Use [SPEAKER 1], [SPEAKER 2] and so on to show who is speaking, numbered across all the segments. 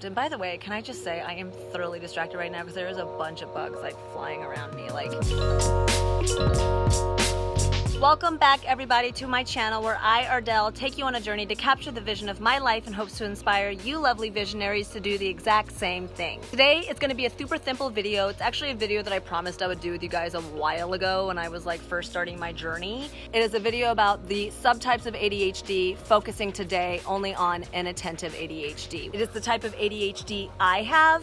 [SPEAKER 1] And by the way, can I just say I am thoroughly distracted right now because there is a bunch of bugs like flying around me. Welcome back everybody to my channel where I, Ardell, take you on a journey to capture the vision of my life in hopes to inspire you lovely visionaries to do the exact same thing. Today it's going to be a super simple video. It's actually a video that I promised I would do with you guys a while ago when I was like first starting my journey. It is a video about the subtypes of ADHD, focusing today only on inattentive ADHD. It is the type of ADHD I have.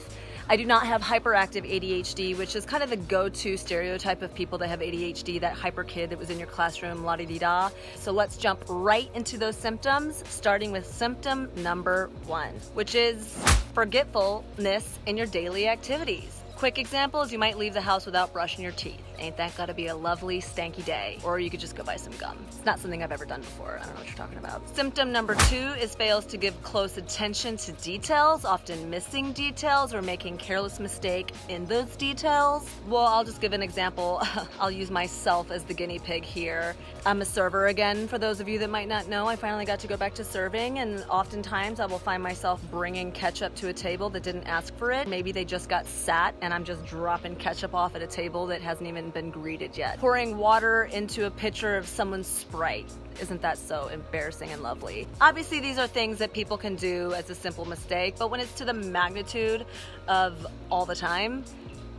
[SPEAKER 1] I do not have hyperactive ADHD, which is kind of the go-to stereotype of people that have ADHD, that hyper kid that was in your classroom, la-di-di-da. So let's jump right into those symptoms, starting with symptom number 1, which is forgetfulness in your daily activities. Quick example is you might leave the house without brushing your teeth. Ain't that gotta be a lovely stanky day? Or you could just go buy some gum. It's not something I've ever done before. I don't know what you're talking about. Symptom number 2 is fails to give close attention to details, often missing details or making careless mistake in those details. Well, I'll just give an example. I'll use myself as the guinea pig here. I'm a server again. For those of you that might not know, I finally got to go back to serving, and oftentimes I will find myself bringing ketchup to a table that didn't ask for it. Maybe they just got sat and I'm just dropping ketchup off at a table that hasn't even been greeted yet. Pouring water into a pitcher of someone's Sprite. Isn't that so embarrassing and lovely? Obviously, these are things that people can do as a simple mistake, but when it's to the magnitude of all the time,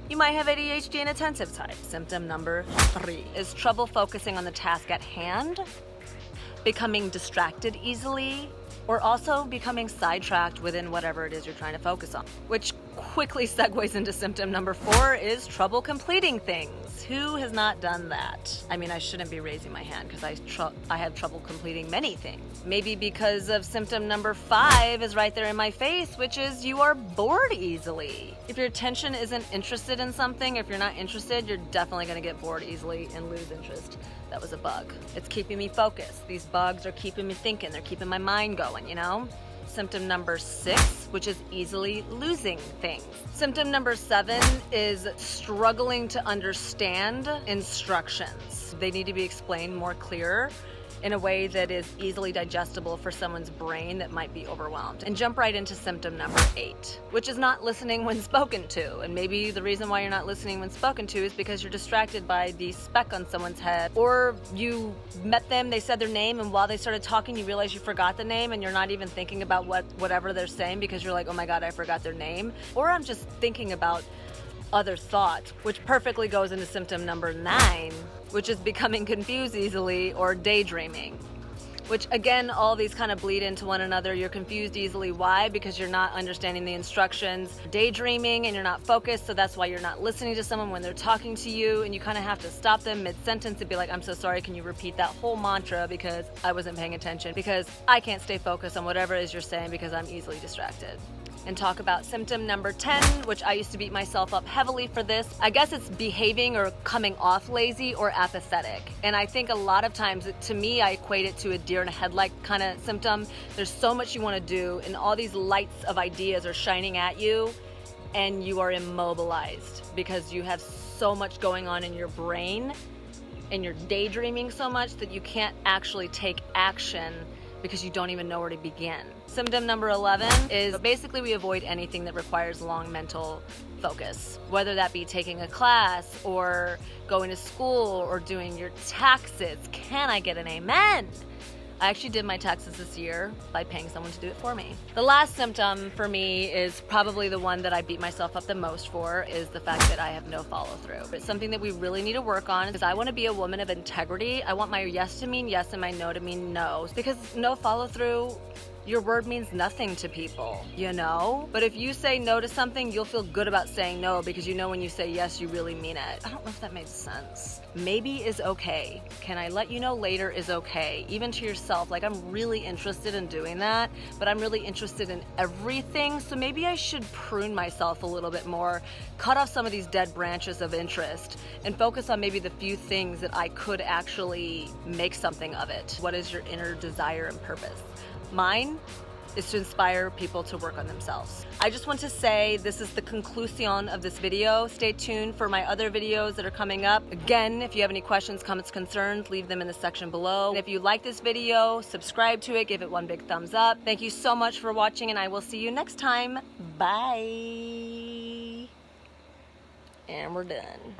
[SPEAKER 1] you might have ADHD inattentive type. Symptom number 3 is trouble focusing on the task at hand, becoming distracted easily, or also becoming sidetracked within whatever it is you're trying to focus on, which quickly segues into symptom number 4 is trouble completing things. Who has not done that? I mean, I shouldn't be raising my hand because I have trouble completing many things. Maybe because of symptom number 5 is right there in my face, which is you are bored easily. If your attention isn't interested in something, if you're not interested, you're definitely going to get bored easily and lose interest. That was a bug. It's keeping me focused. These bugs are keeping me thinking. They're keeping my mind going, you know? Symptom number 6, which is easily losing things. Symptom number 7 is struggling to understand instructions. They need to be explained more clear in a way that is easily digestible for someone's brain that might be overwhelmed. And jump right into symptom number 8, which is not listening when spoken to. And maybe the reason why you're not listening when spoken to is because you're distracted by the speck on someone's head, or you met them, they said their name, and while they started talking, you realize you forgot the name and you're not even thinking about whatever they're saying because you're like, oh my God, I forgot their name. Or I'm just thinking about other thoughts, which perfectly goes into symptom number 9, which is becoming confused easily or daydreaming, which again, all these kind of bleed into one another. You're confused easily. Why? Because you're not understanding the instructions. Daydreaming and you're not focused, so that's why you're not listening to someone when they're talking to you, and you kind of have to stop them mid-sentence and be like, I'm so sorry, can you repeat that whole mantra because I wasn't paying attention, because I can't stay focused on whatever it is you're saying because I'm easily distracted. And talk about symptom number 10, which I used to beat myself up heavily for this. I guess it's behaving or coming off lazy or apathetic. And I think a lot of times, to me, I equate it to a deer in a headlight kind of symptom. There's so much you want to do, and all these lights of ideas are shining at you, and you are immobilized because you have so much going on in your brain, and you're daydreaming so much that you can't actually take action because you don't even know where to begin. Symptom number 11 is basically we avoid anything that requires long mental focus, whether that be taking a class or going to school or doing your taxes. Can I get an amen? I actually did my taxes this year by paying someone to do it for me. The last symptom for me is probably the one that I beat myself up the most for, is the fact that I have no follow through. It's something that we really need to work on, because I want to be a woman of integrity. I want my yes to mean yes and my no to mean no, because no follow through, your word means nothing to people, you know? But if you say no to something, you'll feel good about saying no because you know when you say yes, you really mean it. I don't know if that made sense. Maybe is okay. Can I let you know later is okay. Even to yourself, like I'm really interested in doing that, but I'm really interested in everything. So maybe I should prune myself a little bit more, cut off some of these dead branches of interest, and focus on maybe the few things that I could actually make something of it. What is your inner desire and purpose? Mine is to inspire people to work on themselves. I just want to say this is the conclusion of this video. Stay tuned for my other videos that are coming up. Again, if you have any questions, comments, concerns, leave them in the section below. And if you like this video, subscribe to it, give it one big thumbs up. Thank you so much for watching, and I will see you next time. Bye. And we're done.